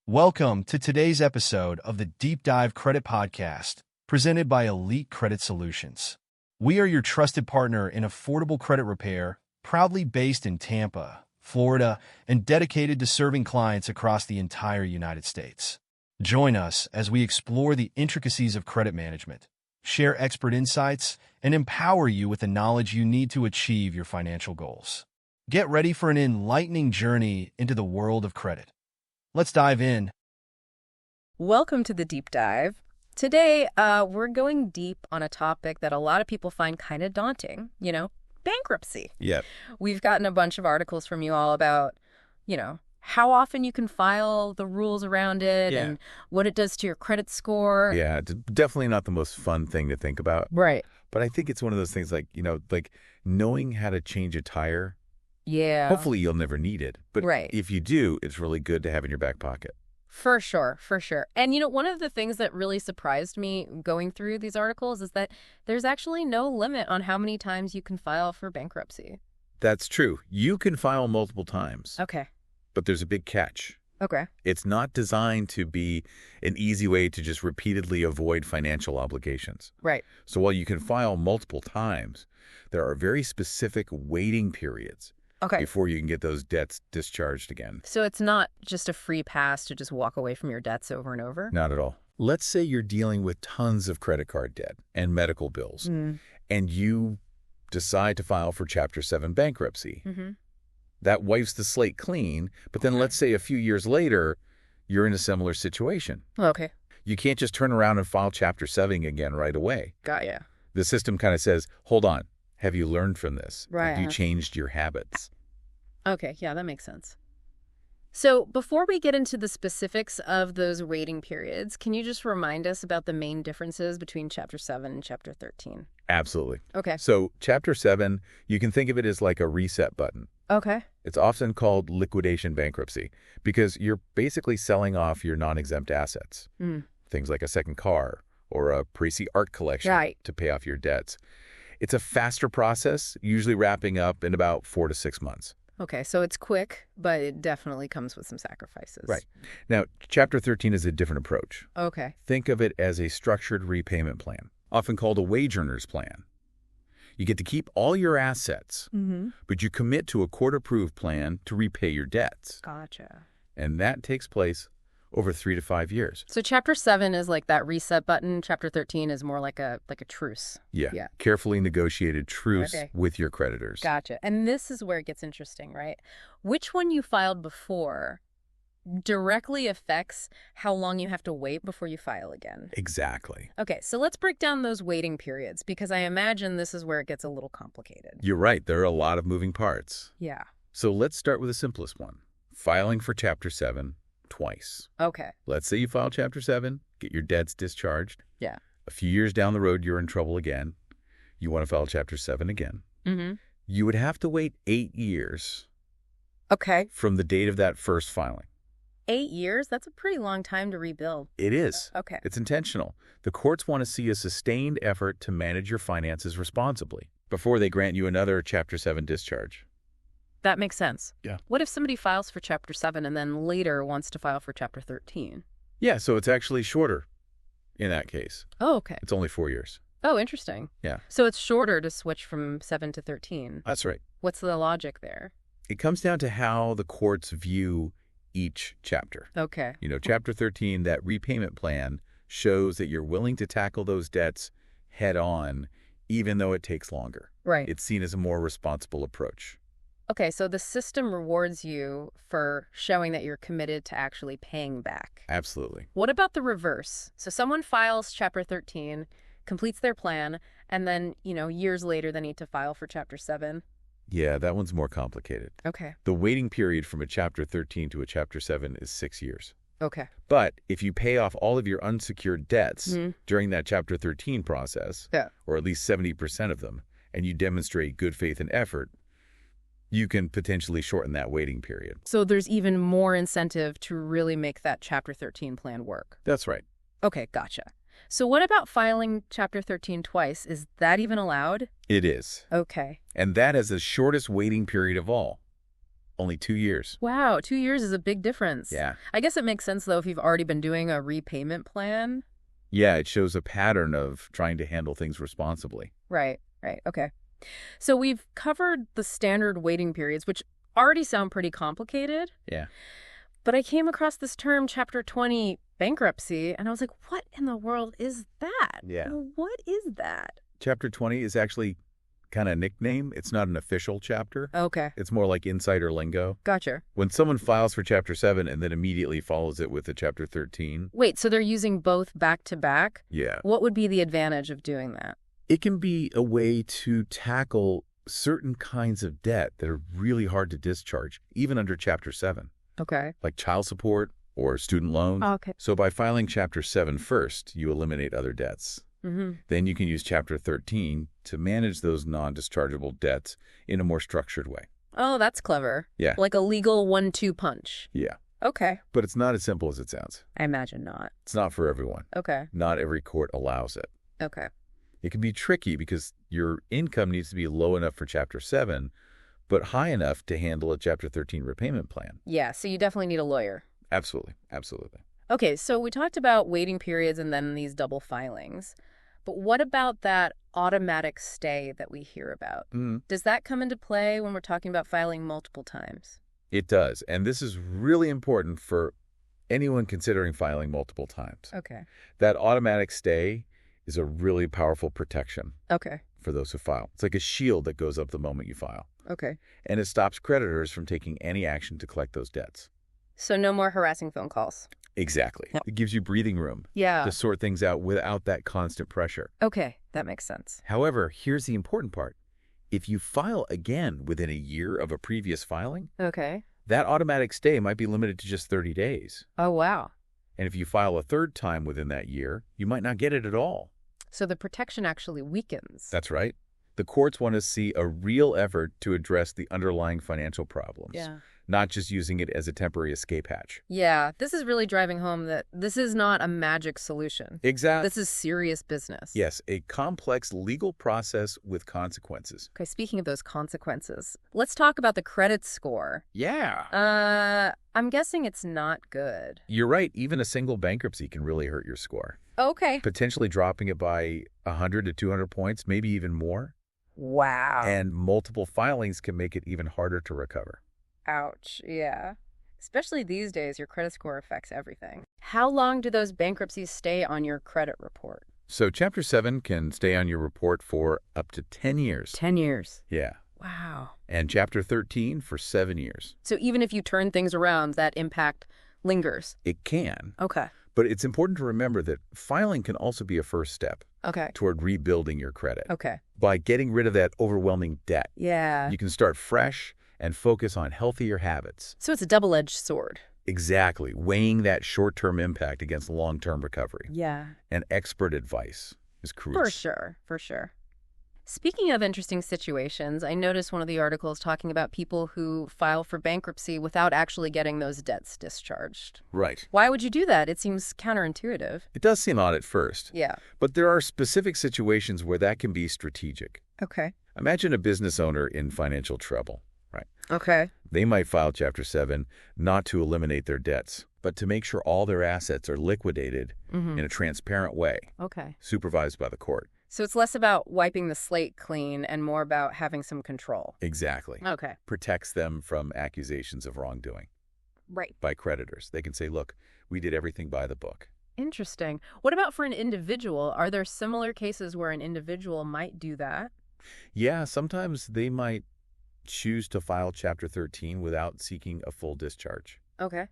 Welcome to today's episode of the Deep Dive Credit Podcast, presented by Elite Credit Solutions. We are your trusted partner in affordable credit repair, proudly based in Tampa, Florida, and dedicated to serving clients across the entire United States. Join us as we explore the intricacies of credit management, share expert insights, and empower you with the knowledge you need to achieve your financial goals. Get ready for an enlightening journey into the world of credit. Let's dive in. Welcome to the Deep Dive. Today, we're going deep on a topic that a lot of people find kind of daunting, bankruptcy. Yep. We've gotten a bunch of articles from you all about, how often you can file, the rules around it, and what it does to your credit score. Yeah, definitely not the most fun thing to think about. Right. But I think it's one of those things like knowing how to change a tire. Yeah. Hopefully you'll never need it. But right. If you do, it's really good to have in your back pocket. For sure, for sure. And, one of the things that really surprised me going through these articles is that there's actually no limit on how many times you can file for bankruptcy. That's true. You can file multiple times. Okay. But there's a big catch. Okay. It's not designed to be an easy way to just repeatedly avoid financial obligations. Right. So while you can file multiple times, there are very specific waiting periods. Okay. Before you can get those debts discharged again. So it's not just a free pass to just walk away from your debts over and over? Not at all. Let's say you're dealing with tons of credit card debt and medical bills, and you decide to file for Chapter 7 bankruptcy. Mm-hmm. That wipes the slate clean, but then let's say a few years later, you're in a similar situation. Okay. You can't just turn around and file Chapter 7 again right away. Got ya. The system kind of says, hold on, have you learned from this? Right. Have you changed your habits? Okay, yeah, that makes sense. So before we get into the specifics of those waiting periods, can you just remind us about the main differences between Chapter 7 and Chapter 13? Absolutely. Okay. So Chapter 7, you can think of it as like a reset button. Okay. It's often called liquidation bankruptcy because you're basically selling off your non-exempt assets, things like a second car or a pricey art collection to pay off your debts. It's a faster process, usually wrapping up in about 4 to 6 months. Okay, so it's quick, but it definitely comes with some sacrifices. Right. Now, Chapter 13 is a different approach. Okay. Think of it as a structured repayment plan, often called a wage earner's plan. You get to keep all your assets, but you commit to a court-approved plan to repay your debts. Gotcha. And that takes place over 3 to 5 years. So Chapter 7 is like that reset button. Chapter 13 is more like a truce. Yeah. Carefully negotiated truce with your creditors. Gotcha. And this is where it gets interesting, right? Which one you filed before directly affects how long you have to wait before you file again. Exactly. Okay, so let's break down those waiting periods because I imagine this is where it gets a little complicated. You're right. There are a lot of moving parts. Yeah. So let's start with the simplest one. Filing for Chapter 7 twice. Okay. Let's say you file Chapter 7, get your debts discharged. Yeah. A few years down the road, you're in trouble again. You want to file Chapter 7 again. You would have to wait 8 years. Okay. From the date of that first filing. 8 years? That's a pretty long time to rebuild. It is. Okay. It's intentional. The courts want to see a sustained effort to manage your finances responsibly before they grant you another Chapter 7 discharge. That makes sense. Yeah. What if somebody files for Chapter 7 and then later wants to file for Chapter 13? Yeah, so it's actually shorter in that case. Oh, okay. It's only 4 years. Oh, interesting. Yeah. So it's shorter to switch from 7 to 13. That's right. What's the logic there? It comes down to how the courts view each chapter. Okay. Chapter 13, that repayment plan shows that you're willing to tackle those debts head on, even though it takes longer. Right. It's seen as a more responsible approach. Okay, so the system rewards you for showing that you're committed to actually paying back. Absolutely. What about the reverse? So someone files Chapter 13, completes their plan, and then, years later they need to file for Chapter 7. Yeah, that one's more complicated. Okay. The waiting period from a Chapter 13 to a Chapter 7 is 6 years. Okay. But if you pay off all of your unsecured debts during that Chapter 13 process, or at least 70% of them, and you demonstrate good faith and effort, you can potentially shorten that waiting period. So there's even more incentive to really make that Chapter 13 plan work. That's right. Okay, gotcha. So what about filing Chapter 13 twice? Is that even allowed? It is. Okay. And that is the shortest waiting period of all. only 2 years. Wow, 2 years is a big difference. Yeah. I guess it makes sense, though, if you've already been doing a repayment plan. Yeah, it shows a pattern of trying to handle things responsibly. Right. Okay. So we've covered the standard waiting periods, which already sound pretty complicated. Yeah. But I came across this term, Chapter 20, bankruptcy, and I was like, what in the world is that? Yeah. What is that? Chapter 20 is actually kind of a nickname. It's not an official chapter. Okay. It's more like insider lingo. Gotcha. When someone files for Chapter 7 and then immediately follows it with a Chapter 13. Wait, so they're using both back to back? Yeah. What would be the advantage of doing that? It can be a way to tackle certain kinds of debt that are really hard to discharge, even under Chapter 7. Okay. Like child support or student loans. Okay. So by filing Chapter 7 first, you eliminate other debts. Then you can use Chapter 13 to manage those non-dischargeable debts in a more structured way. Oh, that's clever. Yeah. Like a legal 1-2 punch. Yeah. Okay. But it's not as simple as it sounds. I imagine not. It's not for everyone. Okay. Not every court allows it. Okay. It can be tricky because your income needs to be low enough for Chapter 7, but high enough to handle a Chapter 13 repayment plan. Yeah, so you definitely need a lawyer. Absolutely. Absolutely. Okay, so we talked about waiting periods and then these double filings. But what about that automatic stay that we hear about? Does that come into play when we're talking about filing multiple times? It does. And this is really important for anyone considering filing multiple times. Okay. That automatic stay is a really powerful protection for those who file. It's like a shield that goes up the moment you file. Okay. And it stops creditors from taking any action to collect those debts. So no more harassing phone calls. Exactly. Yep. It gives you breathing room to sort things out without that constant pressure. Okay, that makes sense. However, here's the important part. If you file again within a year of a previous filing, that automatic stay might be limited to just 30 days. Oh, wow. And if you file a third time within that year, you might not get it at all. So the protection actually weakens. That's right. The courts want to see a real effort to address the underlying financial problems, not just using it as a temporary escape hatch. Yeah, this is really driving home that this is not a magic solution. Exactly. This is serious business. Yes, a complex legal process with consequences. Okay, speaking of those consequences, let's talk about the credit score. Yeah. I'm guessing it's not good. You're right. Even a single bankruptcy can really hurt your score. Okay. Potentially dropping it by 100 to 200 points, maybe even more. Wow. And multiple filings can make it even harder to recover. Ouch, yeah. Especially these days, your credit score affects everything. How long do those bankruptcies stay on your credit report? So Chapter 7 can stay on your report for up to 10 years. 10 years? Yeah. Wow. And Chapter 13 for 7 years. So even if you turn things around, that impact lingers? It can. Okay. But it's important to remember that filing can also be a first step toward rebuilding your credit. Okay. By getting rid of that overwhelming debt, yeah, you can start fresh and focus on healthier habits. So it's a double-edged sword. Exactly. Weighing that short-term impact against long-term recovery. Yeah. And expert advice is crucial. For sure. Speaking of interesting situations, I noticed one of the articles talking about people who file for bankruptcy without actually getting those debts discharged. Right. Why would you do that? It seems counterintuitive. It does seem odd at first. Yeah. But there are specific situations where that can be strategic. Okay. Imagine a business owner in financial trouble, right? Okay. They might file Chapter 7 not to eliminate their debts, but to make sure all their assets are liquidated in a transparent way, supervised by the court. So it's less about wiping the slate clean and more about having some control. Exactly. Okay. Protects them from accusations of wrongdoing. Right. By creditors. They can say, look, we did everything by the book. Interesting. What about for an individual? Are there similar cases where an individual might do that? Yeah, sometimes they might choose to file Chapter 13 without seeking a full discharge. Okay.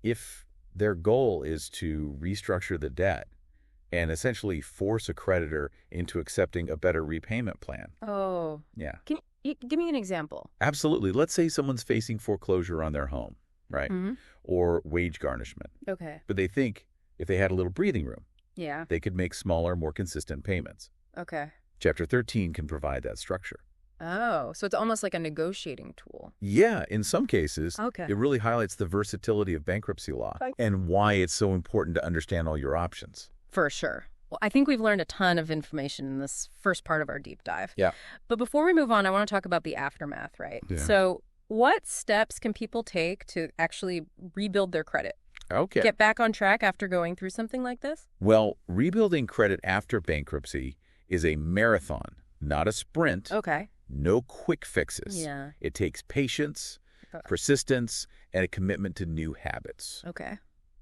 If their goal is to restructure the debt and essentially force a creditor into accepting a better repayment plan. Oh. Yeah. Can you give me an example? Absolutely. Let's say someone's facing foreclosure on their home, right? Or wage garnishment. Okay. But they think if they had a little breathing room, they could make smaller, more consistent payments. Okay. Chapter 13 can provide that structure. Oh, so it's almost like a negotiating tool. Yeah, in some cases, Okay. It really highlights the versatility of bankruptcy law and why it's so important to understand all your options. For sure. Well, I think we've learned a ton of information in this first part of our deep dive. Yeah. But before we move on, I want to talk about the aftermath, right? Yeah. So what steps can people take to actually rebuild their credit? Okay. Get back on track after going through something like this? Well, rebuilding credit after bankruptcy is a marathon, not a sprint. Okay. No quick fixes. Yeah. It takes patience, persistence, and a commitment to new habits. Okay.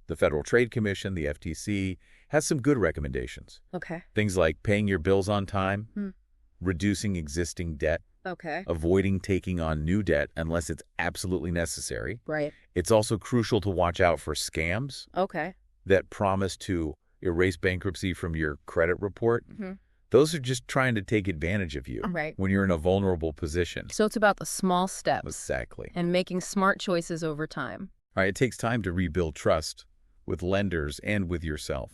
The Federal Trade Commission, the FTC, has some good recommendations. Okay. Things like paying your bills on time, reducing existing debt, Okay. avoiding taking on new debt unless it's absolutely necessary. Right. It's also crucial to watch out for scams Okay. that promise to erase bankruptcy from your credit report. Mm-hmm. Those are just trying to take advantage of you Right. when you're in a vulnerable position. So it's about the small steps. Exactly. And making smart choices over time. All right, it takes time to rebuild trust with lenders and with yourself.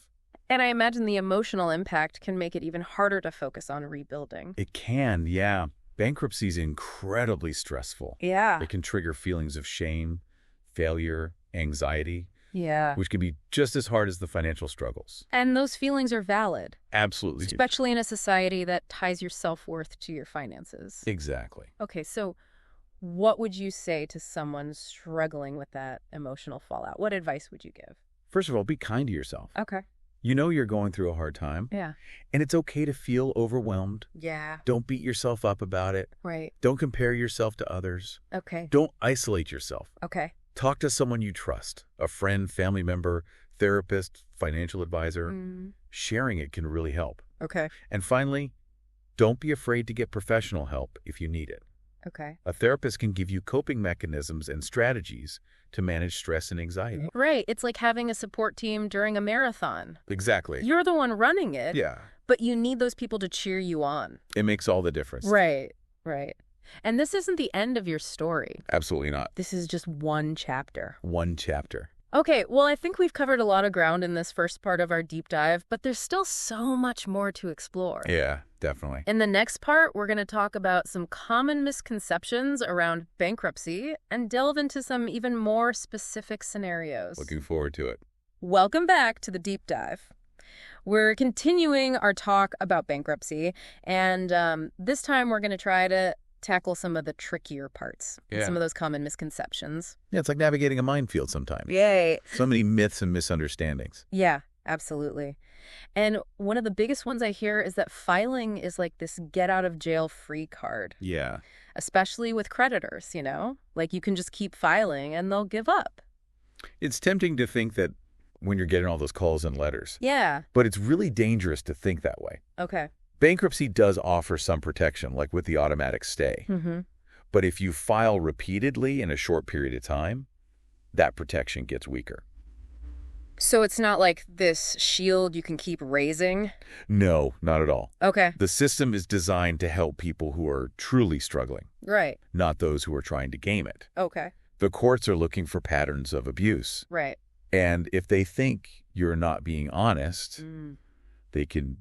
And I imagine the emotional impact can make it even harder to focus on rebuilding. It can, yeah. Bankruptcy is incredibly stressful. Yeah. It can trigger feelings of shame, failure, anxiety, Yeah. which can be just as hard as the financial struggles. And those feelings are valid, Absolutely. especially in a society that ties your self-worth to your finances. Exactly. Okay, so what would you say to someone struggling with that emotional fallout? What advice would you give? First of all, be kind to yourself. Okay. You know you're going through a hard time, Yeah. and it's okay to feel overwhelmed. Yeah. Don't beat yourself up about it. Right. Don't compare yourself to others. Okay. Don't isolate yourself. Okay. Talk to someone you trust, a friend, family member, therapist, financial advisor. Sharing it can really help. Okay. And finally, don't be afraid to get professional help if you need it. Okay. A therapist can give you coping mechanisms and strategies to manage stress and anxiety. Right. It's like having a support team during a marathon. Exactly. You're the one running it. Yeah. But you need those people to cheer you on. It makes all the difference. Right. Right. And this isn't the end of your story. Absolutely not. This is just one chapter. One chapter. Okay, well, I think we've covered a lot of ground in this first part of our deep dive, but there's still so much more to explore. Yeah, definitely. In the next part, we're going to talk about some common misconceptions around bankruptcy and delve into some even more specific scenarios. Looking forward to it. Welcome back to the deep dive. We're continuing our talk about bankruptcy, and this time we're going to try to tackle some of the trickier parts, some of those common misconceptions. Yeah, it's like navigating a minefield sometimes. Yay. So many myths and misunderstandings. Yeah, absolutely. And one of the biggest ones I hear is that filing is like this get-out-of-jail-free card. Yeah. Especially with creditors, you know? Like you can just keep filing and they'll give up. It's tempting to think that when you're getting all those calls and letters. Yeah. But it's really dangerous to think that way. Okay. Bankruptcy does offer some protection, like with the automatic stay. Mm-hmm. But if you file repeatedly in a short period of time, that protection gets weaker. So it's not like this shield you can keep raising? No, not at all. Okay. The system is designed to help people who are truly struggling, Right. not those who are trying to game it. Okay. The courts are looking for patterns of abuse. Right. And if they think you're not being honest, they can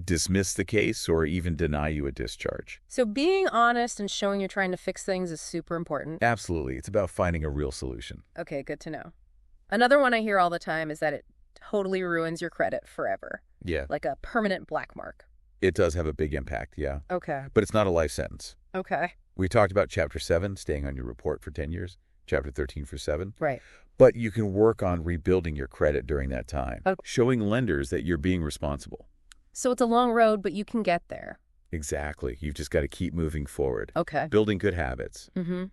dismiss the case or even deny you a discharge. So being honest and showing you're trying to fix things is super important. Absolutely. It's about finding a real solution. Okay, good to know. Another one I hear all the time is that it totally ruins your credit forever. Yeah. Like a permanent black mark. It does have a big impact, yeah. Okay. But it's not a life sentence. Okay. We talked about Chapter 7, staying on your report for 10 years, Chapter 13 for 7. Right. But you can work on rebuilding your credit during that time, Okay. showing lenders that you're being responsible. So it's a long road, but you can get there. Exactly. You've just got to keep moving forward. Okay. Building good habits. Mm-hmm.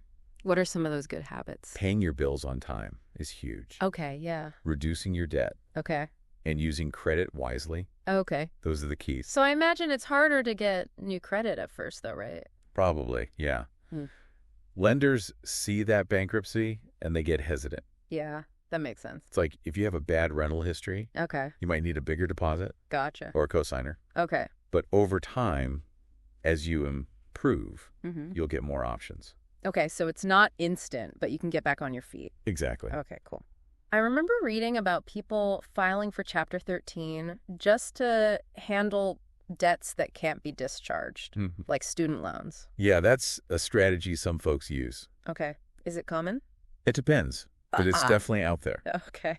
What are some of those good habits? Paying your bills on time is huge. Okay, yeah. Reducing your debt Okay. and using credit wisely. Okay. Those are the keys. So I imagine it's harder to get new credit at first, though, right? Probably, yeah. Hmm. Lenders see that bankruptcy and they get hesitant. Yeah, that makes sense. It's like if you have a bad rental history, Okay. you might need a bigger deposit Gotcha. or a cosigner. Okay. But over time, as you improve, Mm-hmm. you'll get more options. Okay, so it's not instant, but you can get back on your feet. Exactly. Okay, cool. I remember reading about people filing for Chapter 13 just to handle debts that can't be discharged, Mhm. like student loans. Yeah, that's a strategy some folks use. Okay. Is it common? It depends, but it's Ah. definitely out there. Okay.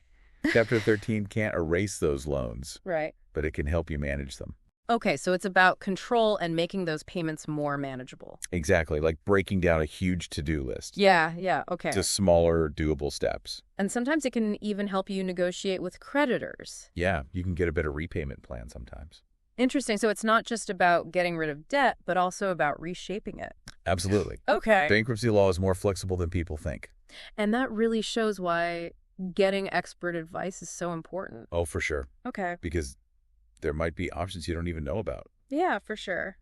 Chapter 13 can't erase those loans, Right. but it can help you manage them. Okay, so it's about control and making those payments more manageable. Exactly, like breaking down a huge to-do list. Yeah, okay. To smaller, doable steps. And sometimes it can even help you negotiate with creditors. Yeah, you can get a better repayment plan sometimes. Interesting. So it's not just about getting rid of debt, but also about reshaping it. Absolutely. Okay. Bankruptcy law is more flexible than people think. And that really shows why getting expert advice is so important. Oh, for sure. Okay. Because there might be options you don't even know about. Yeah, for sure.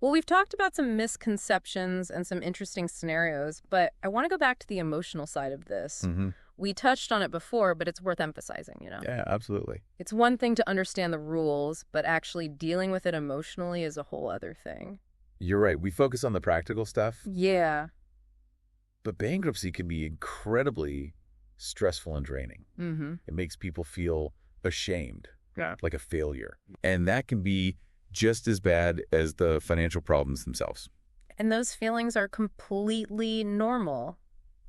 Well, we've talked about some misconceptions and some interesting scenarios, but I want to go back to the emotional side of this. Mm-hmm. We touched on it before, but it's worth emphasizing, Yeah, absolutely. It's one thing to understand the rules, but actually dealing with it emotionally is a whole other thing. You're right. We focus on the practical stuff. Yeah. But bankruptcy can be incredibly stressful and draining. Mm-hmm. It makes people feel ashamed, Yeah. like a failure. And that can be just as bad as the financial problems themselves. And those feelings are completely normal.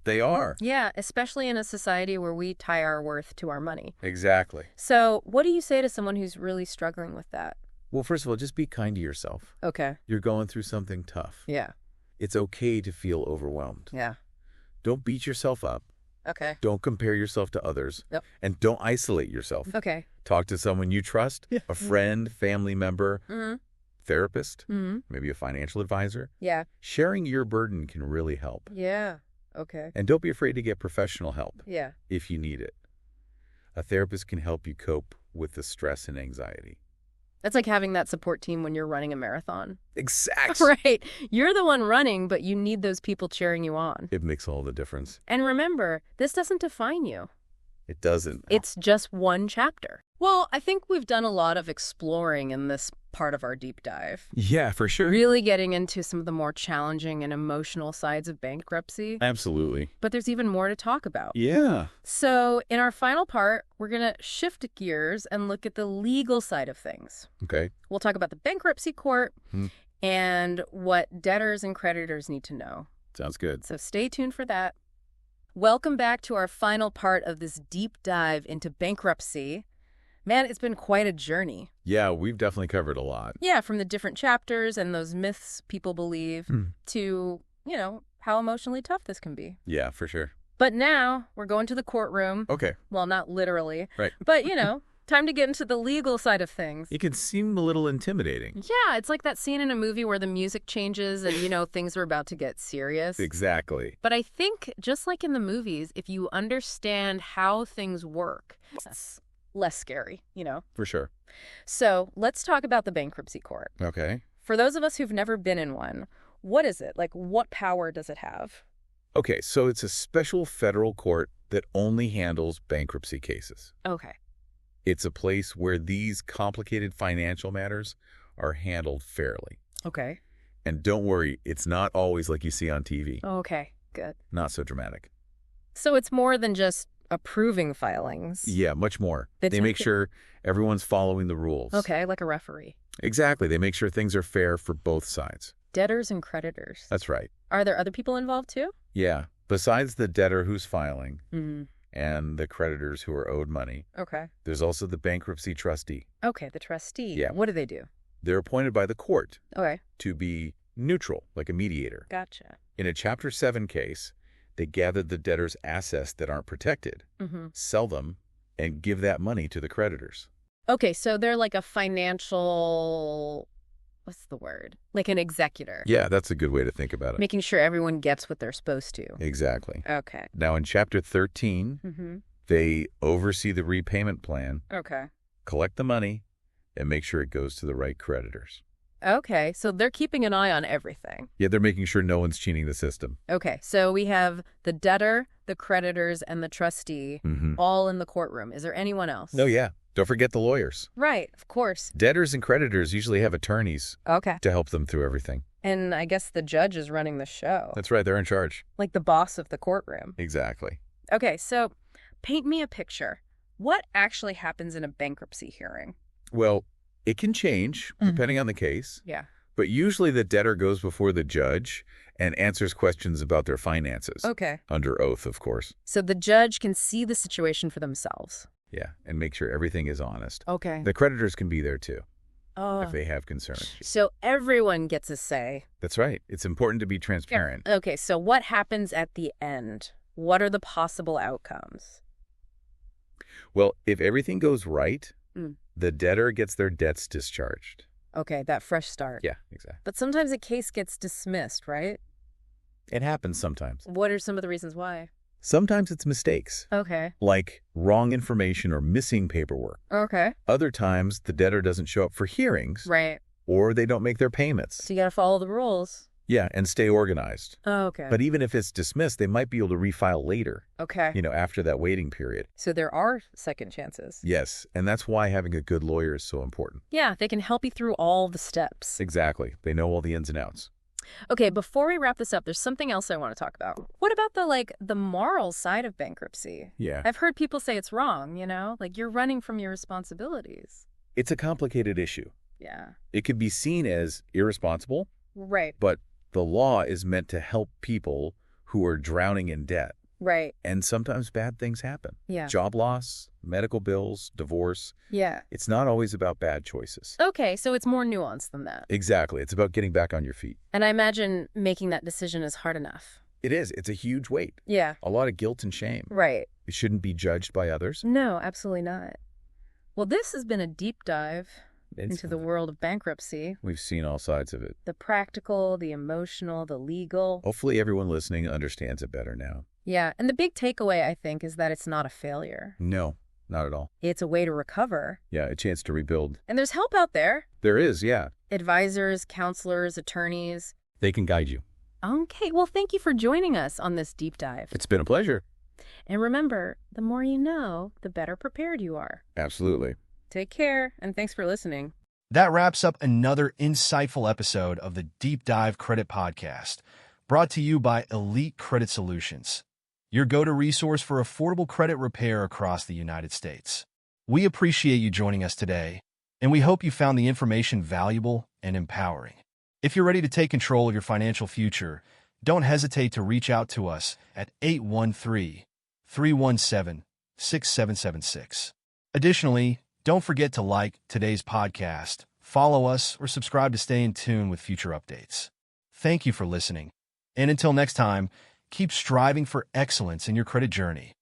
They are. Yeah, especially in a society where we tie our worth to our money. Exactly. So what do you say to someone who's really struggling with that? Well, first of all, just be kind to yourself. Okay. You're going through something tough. Yeah. It's okay to feel overwhelmed. Yeah. Don't beat yourself up. Okay. Don't compare yourself to others. Yep. And don't isolate yourself. Okay. Talk to someone you trust, a friend, family member, therapist, maybe a financial advisor. Yeah. Sharing your burden can really help. Yeah. Okay. And don't be afraid to get professional help Yeah. if you need it. A therapist can help you cope with the stress and anxiety. That's like having that support team when you're running a marathon. Exactly. Right. You're the one running, but you need those people cheering you on. It makes all the difference. And remember, this doesn't define you. It doesn't. It's just one chapter. Well, I think we've done a lot of exploring in this part of our deep dive. Yeah, for sure. Really getting into some of the more challenging and emotional sides of bankruptcy. Absolutely. But there's even more to talk about. Yeah. So in our final part, we're going to shift gears and look at the legal side of things. Okay. We'll talk about the bankruptcy court and what debtors and creditors need to know. Sounds good. So stay tuned for that. Welcome back to our final part of this deep dive into bankruptcy. Man, it's been quite a journey. Yeah, we've definitely covered a lot. Yeah, from the different chapters and those myths people believe to, how emotionally tough this can be. Yeah, for sure. But now we're going to the courtroom. Okay. Well, not literally. Right. But, time to get into the legal side of things. It can seem a little intimidating. Yeah, it's like that scene in a movie where the music changes and, things are about to get serious. Exactly. But I think, just like in the movies, if you understand how things work, it's less scary, For sure. So let's talk about the bankruptcy court. Okay. For those of us who've never been in one, what is it? Like, what power does it have? Okay, so it's a special federal court that only handles bankruptcy cases. Okay. It's a place where these complicated financial matters are handled fairly. Okay. And don't worry, it's not always like you see on TV. Okay, good. Not so dramatic. So it's more than just approving filings. Yeah, much more. They make sure everyone's following the rules. Okay, like a referee. Exactly. They make sure things are fair for both sides. Debtors and creditors. That's right. Are there other people involved too? Yeah. Besides the debtor who's filing and the creditors who are owed money, Okay. there's also the bankruptcy trustee. Okay, the trustee. Yeah. What do they do? They're appointed by the court Okay. to be neutral, like a mediator. Gotcha. In a Chapter 7 case, they gather the debtor's assets that aren't protected, sell them, and give that money to the creditors. Okay, so they're like a financial, what's the word? Like an executor. Yeah, that's a good way to think about it. Making sure everyone gets what they're supposed to. Exactly. Okay. Now, in Chapter 13, they oversee the repayment plan, Okay. collect the money, and make sure it goes to the right creditors. Okay, so they're keeping an eye on everything. Yeah, they're making sure no one's cheating the system. Okay, so we have the debtor, the creditors, and the trustee all in the courtroom. Is there anyone else? No, yeah. Don't forget the lawyers. Right, of course. Debtors and creditors usually have attorneys Okay. to help them through everything. And I guess the judge is running the show. That's right. They're in charge. Like the boss of the courtroom. Exactly. Okay, so paint me a picture. What actually happens in a bankruptcy hearing? Well, it can change depending on the case. Yeah. But usually the debtor goes before the judge and answers questions about their finances. Okay. Under oath, of course. So the judge can see the situation for themselves. Yeah, and make sure everything is honest. Okay. The creditors can be there too. if they have concerns. So everyone gets a say. That's right. It's important to be transparent. Yeah. Okay, so what happens at the end? What are the possible outcomes? Well, if everything goes right, the debtor gets their debts discharged. Okay, that fresh start. Yeah, exactly. But sometimes a case gets dismissed, right? It happens sometimes. What are some of the reasons why? Sometimes it's mistakes. Okay. Like wrong information or missing paperwork. Okay. Other times, the debtor doesn't show up for hearings. Right. Or they don't make their payments. So you got to follow the rules. Yeah, and stay organized. Oh, okay. But even if it's dismissed, they might be able to refile later. Okay. After that waiting period. So there are second chances. Yes, and that's why having a good lawyer is so important. Yeah, they can help you through all the steps. Exactly. They know all the ins and outs. Okay, before we wrap this up, there's something else I want to talk about. What about the moral side of bankruptcy? Yeah. I've heard people say it's wrong, like you're running from your responsibilities. It's a complicated issue. Yeah. It could be seen as irresponsible. Right. But the law is meant to help people who are drowning in debt. Right. And sometimes bad things happen. Yeah. Job loss, medical bills, divorce. Yeah. It's not always about bad choices. Okay, so it's more nuanced than that. Exactly. It's about getting back on your feet. And I imagine making that decision is hard enough. It is. It's a huge weight. Yeah. A lot of guilt and shame. Right. It shouldn't be judged by others. No, absolutely not. Well, this has been a deep dive into the world of bankruptcy. We've seen all sides of it. The practical, the emotional, the legal. Hopefully everyone listening understands it better now. Yeah, and the big takeaway, I think, is that it's not a failure. No, not at all. It's a way to recover. Yeah, a chance to rebuild. And there's help out there. There is, yeah. Advisors, counselors, attorneys. They can guide you. Okay, well, thank you for joining us on this deep dive. It's been a pleasure. And remember, the more you know, the better prepared you are. Absolutely. Take care, and thanks for listening. That wraps up another insightful episode of the Deep Dive Credit Podcast, brought to you by Elite Credit Solutions, your go-to resource for affordable credit repair across the United States. We appreciate you joining us today, and we hope you found the information valuable and empowering. If you're ready to take control of your financial future, don't hesitate to reach out to us at 813-317-6776. Additionally, don't forget to like today's podcast, follow us, or subscribe to stay in tune with future updates. Thank you for listening. And until next time, keep striving for excellence in your credit journey.